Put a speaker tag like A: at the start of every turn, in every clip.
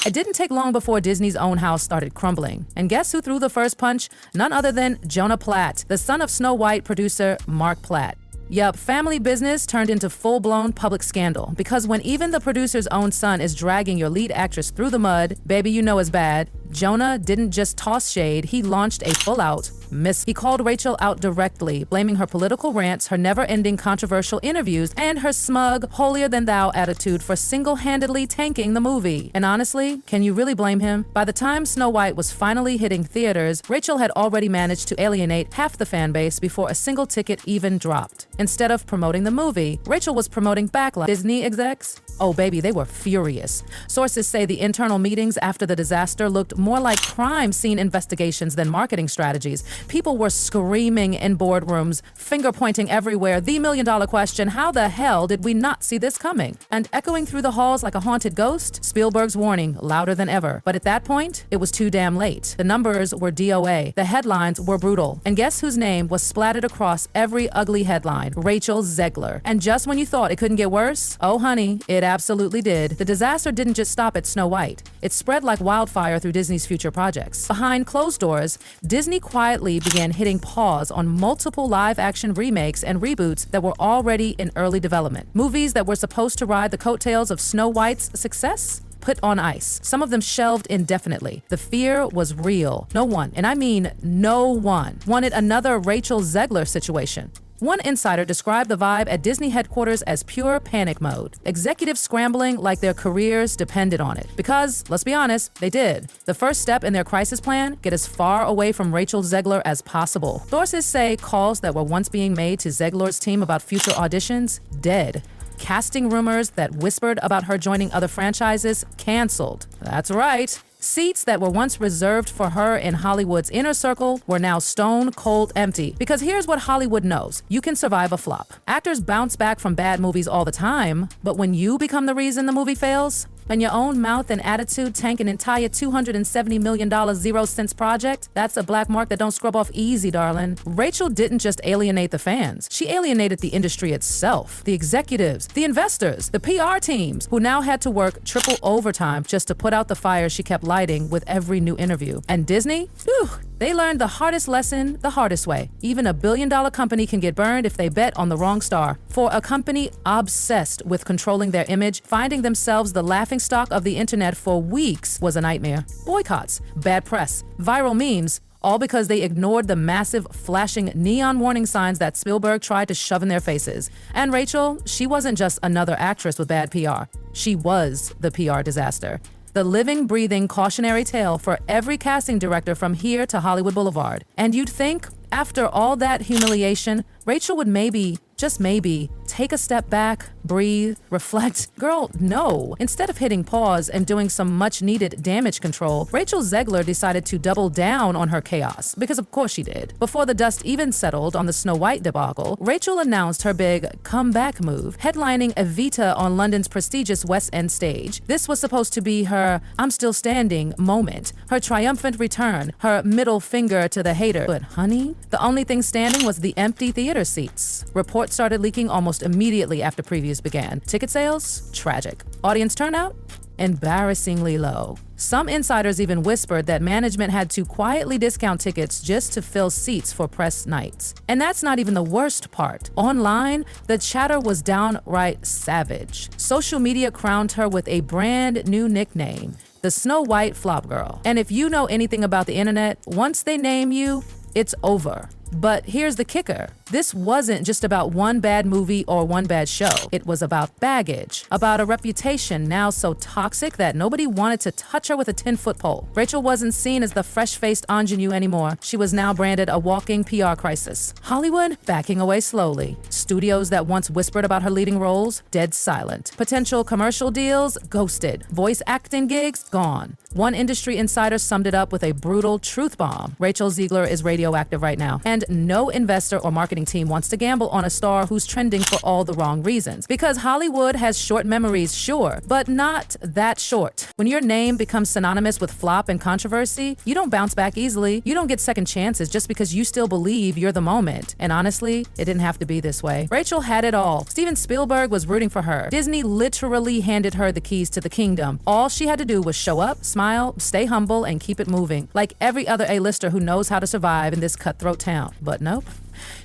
A: It didn't take long before Disney's own house started crumbling. And guess who threw the first punch? None other than Jonah Platt, the son of Snow White producer Mark Platt. Yup, family business turned into full-blown public scandal, because when even the producer's own son is dragging your lead actress through the mud, baby, you know it's bad. Jonah didn't just toss shade, he launched a full-out miss. He called Rachel out directly, blaming her political rants, her never-ending controversial interviews, and her smug, holier-than-thou attitude for single-handedly tanking the movie. And honestly, can you really blame him? By the time Snow White was finally hitting theaters, Rachel had already managed to alienate half the fan base before a single ticket even dropped. Instead of promoting the movie, Rachel was promoting backlash. Disney execs? Oh baby, they were furious. Sources say the internal meetings after the disaster looked more like crime scene investigations than marketing strategies. People were screaming in boardrooms, finger pointing everywhere, the million-dollar question, how the hell did we not see this coming? And echoing through the halls like a haunted ghost, Spielberg's warning, louder than ever. But at that point, it was too damn late. The numbers were DOA, the headlines were brutal. And guess whose name was splattered across every ugly headline? Rachel Zegler. And just when you thought it couldn't get worse, oh honey, it absolutely did. The disaster didn't just stop at Snow White. It spread like wildfire through Disney's future projects. Behind closed doors, Disney quietly began hitting pause on multiple live-action remakes and reboots that were already in early development. Movies that were supposed to ride the coattails of Snow White's success? Put on ice. Some of them shelved indefinitely. The fear was real. No one, and I mean no one, wanted another Rachel Zegler situation. One insider described the vibe at Disney headquarters as pure panic mode. Executives scrambling like their careers depended on it. Because, let's be honest, they did. The first step in their crisis plan, get as far away from Rachel Zegler as possible. Sources say calls that were once being made to Zegler's team about future auditions, dead. Casting rumors that whispered about her joining other franchises, canceled. That's right. Seats that were once reserved for her in Hollywood's inner circle were now stone cold empty. Because here's what Hollywood knows. You can survive a flop. Actors bounce back from bad movies all the time, but when you become the reason the movie fails, when your own mouth and attitude tank an entire $270 million 0-cents project, that's a black mark that don't scrub off easy, darling. Rachel didn't just alienate the fans. She alienated the industry itself, the executives, the investors, the PR teams, who now had to work triple overtime just to put out the fire she kept lighting with every new interview. And Disney? Whew, they learned the hardest lesson the hardest way. Even a billion-dollar company can get burned if they bet on the wrong star. For a company obsessed with controlling their image, finding themselves the laughingstock of the internet for weeks was a nightmare. Boycotts, bad press, viral memes, all because they ignored the massive flashing neon warning signs that Spielberg tried to shove in their faces. And Rachel, she wasn't just another actress with bad PR. She was the PR disaster. The living, breathing cautionary tale for every casting director from here to Hollywood Boulevard. And you'd think, after all that humiliation, Rachel would maybe, just maybe, take a step back, breathe, reflect. Girl, no. Instead of hitting pause and doing some much-needed damage control, Rachel Zegler decided to double down on her chaos, because of course she did. Before the dust even settled on the Snow White debacle, Rachel announced her big comeback move, headlining Evita on London's prestigious West End stage. This was supposed to be her "I'm still standing" moment, her triumphant return, her middle finger to the hater. But honey, the only thing standing was the empty theater seats. Reports started leaking almost immediately after previews began. Ticket sales? Tragic. Audience turnout? Embarrassingly low. Some insiders even whispered that management had to quietly discount tickets just to fill seats for press nights. And that's not even the worst part. Online, the chatter was downright savage. Social media crowned her with a brand new nickname, the Snow White Flop Girl. And if you know anything about the internet, once they name you, it's over. But here's the kicker. This wasn't just about one bad movie or one bad show. It was about baggage, about a reputation now so toxic that nobody wanted to touch her with a 10-foot pole. Rachel wasn't seen as the fresh-faced ingenue anymore. She was now branded a walking PR crisis. Hollywood backing away slowly. Studios that once whispered about her leading roles, dead silent. Potential commercial deals, ghosted. Voice acting gigs, gone. One industry insider summed it up with a brutal truth bomb. Rachel Zegler is radioactive right now. And And no investor or marketing team wants to gamble on a star who's trending for all the wrong reasons. Because Hollywood has short memories, sure, but not that short. When your name becomes synonymous with flop and controversy, you don't bounce back easily. You don't get second chances just because you still believe you're the moment. And honestly, it didn't have to be this way. Rachel had it all. Steven Spielberg was rooting for her. Disney literally handed her the keys to the kingdom. All she had to do was show up, smile, stay humble, and keep it moving, like every other A-lister who knows how to survive in this cutthroat town. But nope.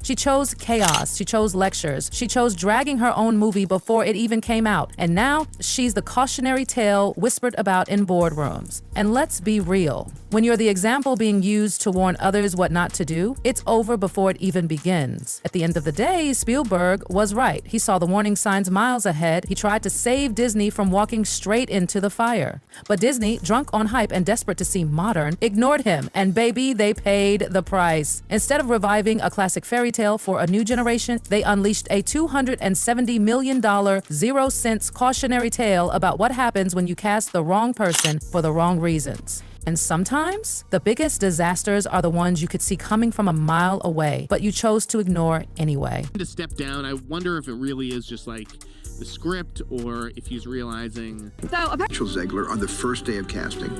A: She chose chaos, she chose lectures, she chose dragging her own movie before it even came out, and now she's the cautionary tale whispered about in boardrooms. And let's be real, when you're the example being used to warn others what not to do, it's over before it even begins. At the end of the day, Spielberg was right. He saw the warning signs miles ahead. He tried to save Disney from walking straight into the fire. But Disney, drunk on hype and desperate to seem modern, ignored him, and baby, they paid the price. Instead of reviving a classic fairy tale for a new generation, they unleashed a $270 million, 0 cents cautionary tale about what happens when you cast the wrong person for the wrong reasons. And sometimes, the biggest disasters are the ones you could see coming from a mile away, but you chose to ignore anyway.
B: To step down, I wonder if it really is just like the script or if he's realizing.
C: Rachel Zegler on the first day of casting.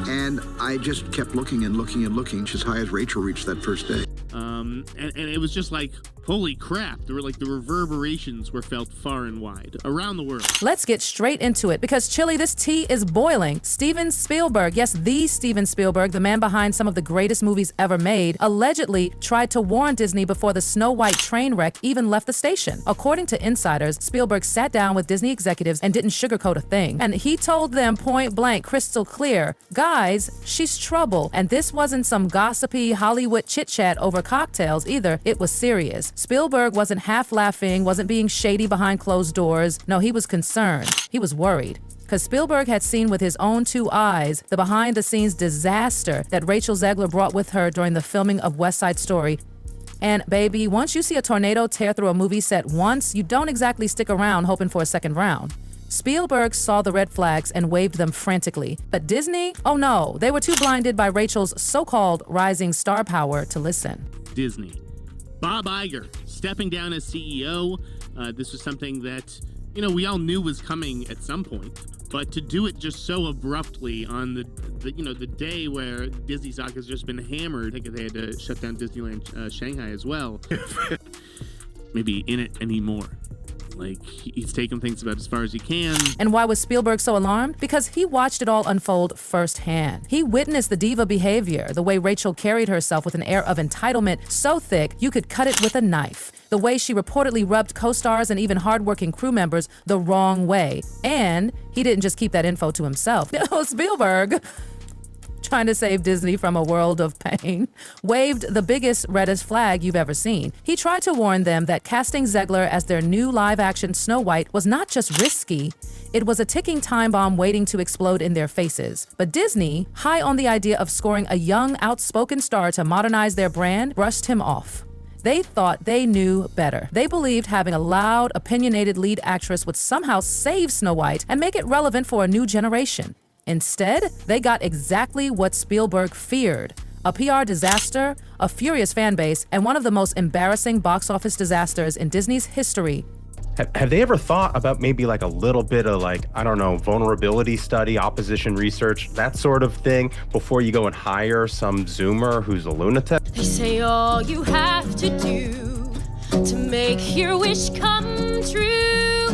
C: And I just kept looking and looking and looking. She's high as Rachel reached that first day.
B: And it was just like, holy crap. There were like the reverberations were felt far and wide around the world.
A: Let's get straight into it because Chili, this tea is boiling. Steven Spielberg, yes, the Steven Spielberg, the man behind some of the greatest movies ever made, allegedly tried to warn Disney before the Snow White train wreck even left the station. According to insiders, Spielberg sat down with Disney executives and didn't sugarcoat a thing. And he told them point blank, crystal clear, guys, she's trouble. And this wasn't some gossipy Hollywood chit-chat over cocktails either. It was serious. Spielberg wasn't half laughing, wasn't being shady behind closed doors. No, he was concerned. He was worried. Because Spielberg had seen with his own 2 eyes the behind-the-scenes disaster that Rachel Zegler brought with her during the filming of West Side Story. And baby, once you see a tornado tear through a movie set once, you don't exactly stick around hoping for a second round. Spielberg saw the red flags and waved them frantically. But Disney? Oh no, they were too blinded by Rachel's so-called rising star power to listen.
B: Disney. Bob Iger stepping down as CEO. This was something that, we all knew was coming at some point. But to do it just so abruptly on the day where Disney stock has just been hammered, I think they had to shut down Disneyland Shanghai as well. Maybe in it anymore. Like, he's taken things about as far as he can.
A: And why was Spielberg so alarmed? Because he watched it all unfold firsthand. He witnessed the diva behavior, the way Rachel carried herself with an air of entitlement so thick you could cut it with a knife. The way she reportedly rubbed co-stars and even hardworking crew members the wrong way. And he didn't just keep that info to himself. Spielberg, trying to save Disney from a world of pain, waved the biggest, reddest flag you've ever seen. He tried to warn them that casting Zegler as their new live-action Snow White was not just risky, it was a ticking time bomb waiting to explode in their faces. But Disney, high on the idea of scoring a young, outspoken star to modernize their brand, brushed him off. They thought they knew better. They believed having a loud, opinionated lead actress would somehow save Snow White and make it relevant for a new generation. Instead, they got exactly what Spielberg feared: a PR disaster, a furious fan base, and one of the most embarrassing box office disasters in Disney's history.
D: Have they ever thought about maybe like a little bit of vulnerability study, opposition research, that sort of thing, before you go and hire some Zoomer who's a lunatic?
E: They say all you have to do to make your wish come true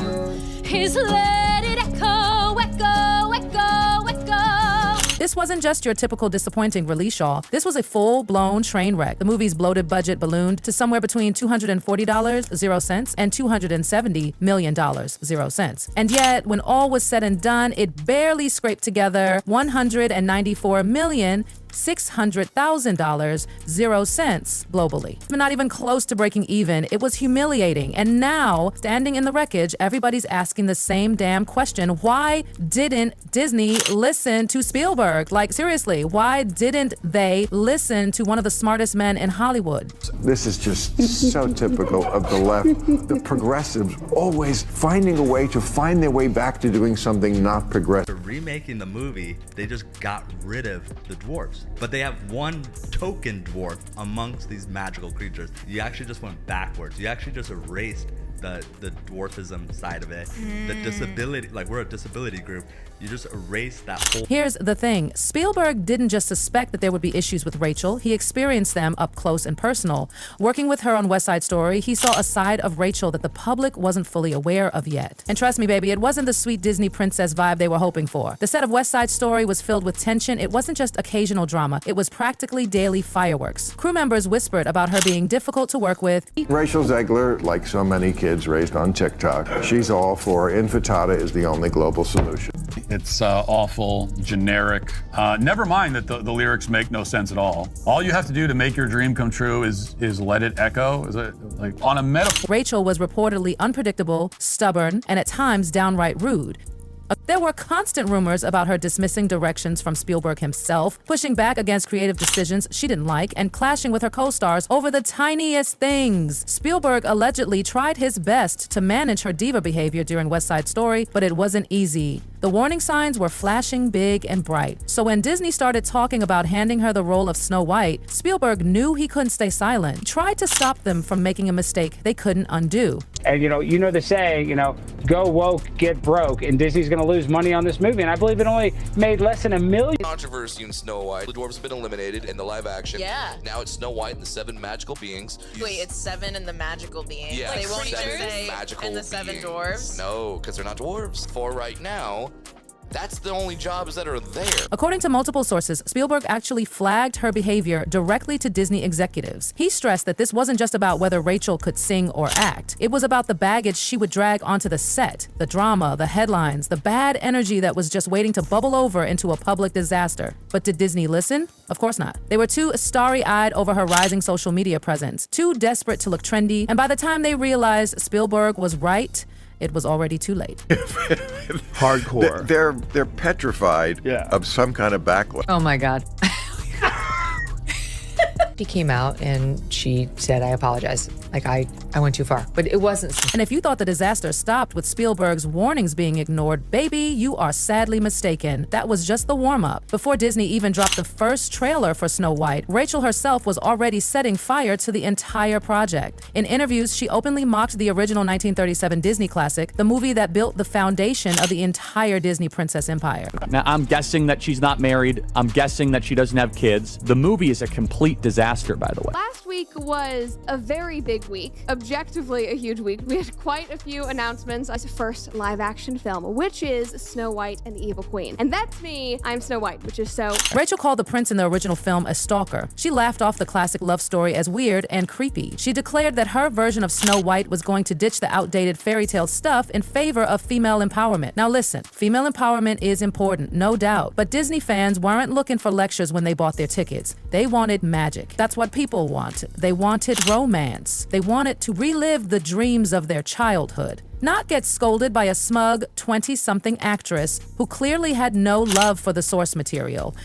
E: is let it echo, echo, echo, echo.
A: This wasn't just your typical disappointing release, y'all. This was a full-blown train wreck. The movie's bloated budget ballooned to somewhere between $240, 0 cents, and $270 million, 0 cents. And yet, when all was said and done, it barely scraped together $194,600,000, 0 cents globally. But not even close to breaking even. It was humiliating. And now, standing in the wreckage, everybody's asking the same damn question. Why didn't Disney listen to Spielberg? Like, seriously, why didn't they listen to one of the smartest men in Hollywood?
F: This is just so typical of the left. The progressives always finding a way to find their way back to doing something not progressive.
G: Remaking the movie, they just got rid of the dwarves. but they have one token dwarf amongst these magical creatures. You actually just went backwards. You actually just erased the dwarfism side of it, the disability, like we're a disability group. You just erase that whole.
A: Here's the thing. Spielberg didn't just suspect that there would be issues with Rachel. He experienced them up close and personal. Working with her on West Side Story, he saw a side of Rachel that the public wasn't fully aware of yet. And trust me, baby, it wasn't the sweet Disney princess vibe they were hoping for. The set of West Side Story was filled with tension. It wasn't just occasional drama. It was practically daily fireworks. Crew members whispered about her being difficult to work with.
F: Rachel Zegler, like so many kids raised on TikTok, she's all for infantata is the only global solution.
H: It's awful, generic. Never mind that the lyrics make no sense at all. All you have to do to make your dream come true is let it echo. Is it like on a metaphor?
A: Rachel was reportedly unpredictable, stubborn, and at times downright rude. There were constant rumors about her dismissing directions from Spielberg himself, pushing back against creative decisions she didn't like, and clashing with her co-stars over the tiniest things. Spielberg allegedly tried his best to manage her diva behavior during West Side Story, but it wasn't easy. The warning signs were flashing big and bright. So when Disney started talking about handing her the role of Snow White, Spielberg knew he couldn't stay silent. He tried to stop them from making a mistake they couldn't undo.
I: And you know the saying, go woke, get broke, and Disney's going to lose money on this movie. And I believe it only made less than $1 million.
J: Controversy in Snow White. The dwarves have been eliminated in the live action.
E: Yeah.
J: Now it's Snow White and the 7 magical beings.
E: Wait, it's 7 and the magical beings.
J: Yeah,
E: They won't even
J: 7
E: say
J: magical
E: and the 7
J: beings.
E: dwarves.
J: No, because they're not dwarves. For right now, that's the only jobs that are there.
A: According to multiple sources, Spielberg actually flagged her behavior directly to Disney executives. He stressed that this wasn't just about whether Rachel could sing or act. It was about the baggage she would drag onto the set, the drama, the headlines, the bad energy that was just waiting to bubble over into a public disaster. But did Disney listen? Of course not. They were too starry-eyed over her rising social media presence, too desperate to look trendy, and by the time they realized Spielberg was right, it was already too late.
K: Hardcore. They're petrified of some kind of backlash.
L: Oh my God. She came out and she said, I apologize. Like I went too far, but it wasn't.
A: And if you thought the disaster stopped with Spielberg's warnings being ignored, baby, you are sadly mistaken. That was just the warm-up. Before Disney even dropped the first trailer for Snow White, Rachel herself was already setting fire to the entire project. In interviews, she openly mocked the original 1937 Disney classic, the movie that built the foundation of the entire Disney princess empire.
M: Now, I'm guessing that she's not married. I'm guessing that she doesn't have kids. The movie is a complete disaster, by the way.
N: Last week was a very big week, objectively a huge week. We had quite a few announcements. As first live action film, which is Snow White and the Evil Queen. And that's me, I'm Snow White, which is so...
A: Rachel called the prince in the original film a stalker. She laughed off the classic love story as weird and creepy. She declared that her version of Snow White was going to ditch the outdated fairy tale stuff in favor of female empowerment. Now listen, female empowerment is important, no doubt, but Disney fans weren't looking for lectures when they bought their tickets. They wanted magic. That's what people want. They wanted romance. They wanted to relive the dreams of their childhood, not get scolded by a smug 20-something actress who clearly had no love for the source material.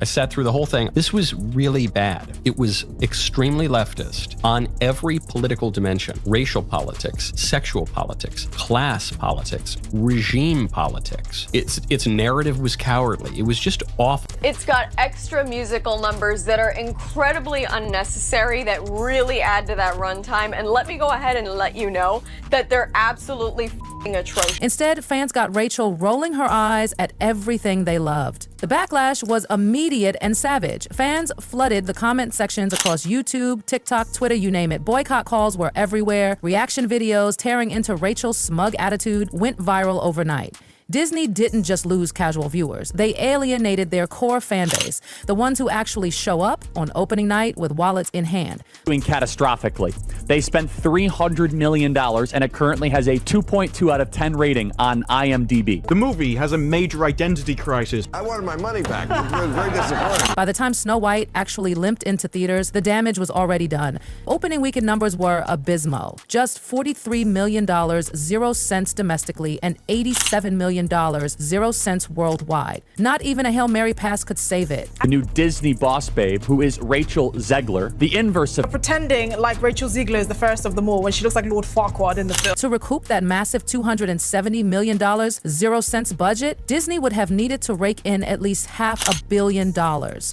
O: I sat through the whole thing. This was really bad. It was extremely leftist on every political dimension: racial politics, sexual politics, class politics, regime politics. Its narrative was cowardly. It was just awful.
P: It's got extra musical numbers that are incredibly unnecessary, that really add to that runtime. And let me go ahead and let you know that they're absolutely f***ing atrocious.
A: Instead, fans got Rachel rolling her eyes at everything they loved. The backlash was immediate and savage. Fans flooded the comment sections across YouTube, TikTok, Twitter, you name it. Boycott calls were everywhere. Reaction videos tearing into Rachel's smug attitude went viral overnight. Disney didn't just lose casual viewers. They alienated their core fan base, the ones who actually show up on opening night with wallets in hand.
M: Doing catastrophically. They spent $300 million and it currently has a 2.2 out of 10 rating on IMDb.
Q: The movie has a major identity crisis.
F: I wanted my money back. I was very disappointed.
A: By the time Snow White actually limped into theaters, the damage was already done. Opening weekend numbers were abysmal. Just $43 million, 0 cents domestically, and $87 million million, 0 cents worldwide. Not even a Hail Mary pass could save it.
M: The new Disney boss babe, who is Rachel Zegler, the inverse of
R: pretending like Rachel Zegler is the first of them all when she looks like Lord Farquaad in the film.
A: To recoup that massive $270 million, 0 cents budget, Disney would have needed to rake in at least $500 million.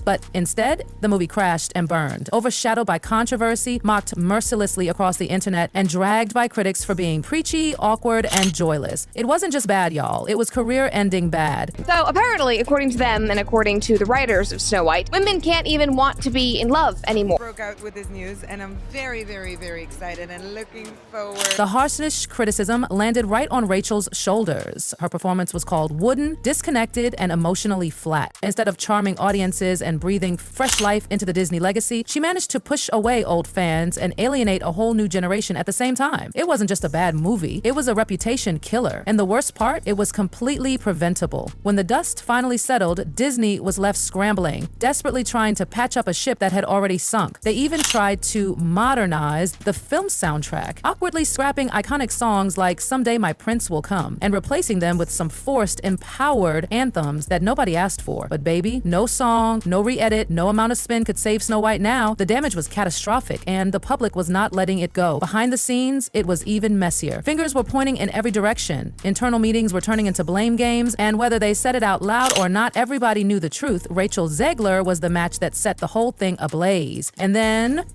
A: But instead, the movie crashed and burned, overshadowed by controversy, mocked mercilessly across the internet, and dragged by critics for being preachy, awkward, and joyless. It wasn't just bad, y'all. It was career-ending bad.
N: So apparently, according to them and according to the writers of Snow White, women can't even want to be in love anymore.
S: Broke out with this news, and I'm very, very, very excited and looking forward.
A: The harshest criticism landed right on Rachel's shoulders. Her performance was called wooden, disconnected, and emotionally flat. Instead of charming audiences and breathing fresh life into the Disney legacy, she managed to push away old fans and alienate a whole new generation at the same time. It wasn't just a bad movie, it was a reputation killer. And the worst part, it was completely preventable. When the dust finally settled, Disney was left scrambling, desperately trying to patch up a ship that had already sunk. They even tried to modernize the film soundtrack, awkwardly scrapping iconic songs like Someday My Prince Will Come and replacing them with some forced, empowered anthems that nobody asked for. But baby, no song, no re-edit, no amount of spin could save Snow White now. The damage was catastrophic, and the public was not letting it go. Behind the scenes, it was even messier. Fingers were pointing in every direction. Internal meetings were turning into blame games, and whether they said it out loud or not, everybody knew the truth. Rachel Zegler was the match that set the whole thing ablaze. And then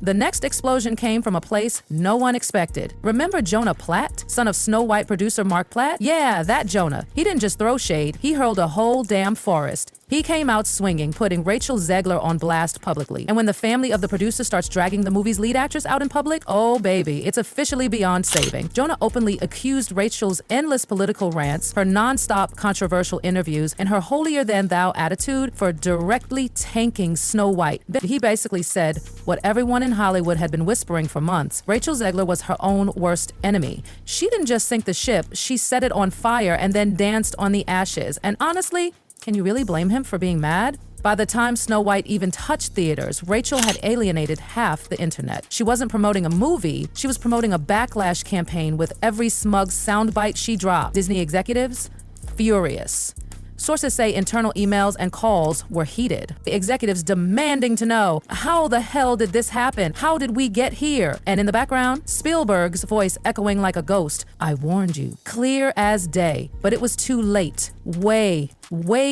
A: the next explosion came from a place no one expected. Remember Jonah Platt, son of Snow White producer Mark Platt? Yeah, that Jonah. He didn't just throw shade, he hurled a whole damn forest. He came out swinging, putting Rachel Zegler on blast publicly. And when the family of the producer starts dragging the movie's lead actress out in public, oh baby, it's officially beyond saving. Jonah openly accused Rachel's endless political rants, her non-stop controversial interviews, and her holier-than-thou attitude for directly tanking Snow White. He basically said what everyone in Hollywood had been whispering for months. Rachel Zegler was her own worst enemy. She didn't just sink the ship, she set it on fire and then danced on the ashes. And honestly, can you really blame him for being mad? By the time Snow White even touched theaters, Rachel had alienated half the internet. She wasn't promoting a movie, she was promoting a backlash campaign with every smug soundbite she dropped. Disney executives? Furious. Sources say internal emails and calls were heated. The executives demanding to know, how the hell did this happen? How did we get here? And in the background, Spielberg's voice echoing like a ghost. I warned you. Clear as day. But it was too late. Way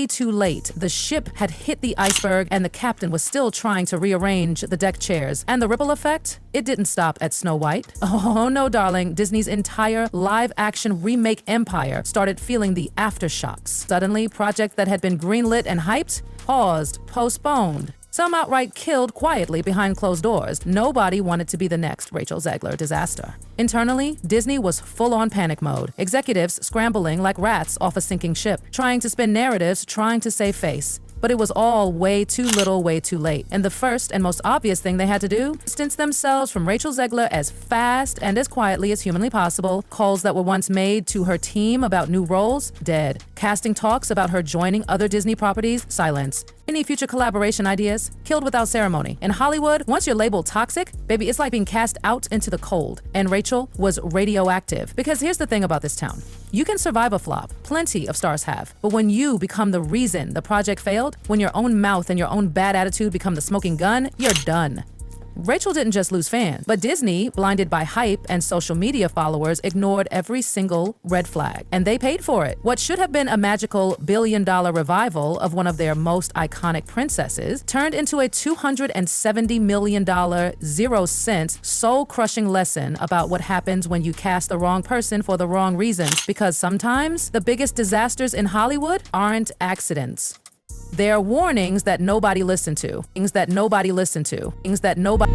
A: too late. The ship had hit the iceberg and the captain was still trying to rearrange the deck chairs. And the ripple effect? It didn't stop at Snow White. Oh no, darling. Disney's entire live-action remake empire started feeling the aftershocks. Suddenly, projects that had been greenlit and hyped, paused, postponed. Some outright killed quietly behind closed doors. Nobody wanted to be the next Rachel Zegler disaster. Internally, Disney was full-on panic mode. Executives scrambling like rats off a sinking ship, trying to spin narratives, trying to save face. But it was all way too little, way too late. And the first and most obvious thing they had to do, distance themselves from Rachel Zegler as fast and as quietly as humanly possible. Calls that were once made to her team about new roles, dead. Casting talks about her joining other Disney properties, silence. Any future collaboration ideas, killed without ceremony. In Hollywood, once you're labeled toxic, baby, it's like being cast out into the cold. And Rachel was radioactive. Because here's the thing about this town. You can survive a flop, plenty of stars have, but when you become the reason the project failed, when your own mouth and your own bad attitude become the smoking gun, you're done. Rachel didn't just lose fans, but Disney, blinded by hype and social media followers, ignored every single red flag, and they paid for it. What should have been a magical billion-dollar revival of one of their most iconic princesses turned into a $270 million, 0 cents, soul-crushing lesson about what happens when you cast the wrong person for the wrong reasons, because sometimes the biggest disasters in Hollywood aren't accidents. They're warnings that nobody listened to. Things that nobody listened to. Things that nobody...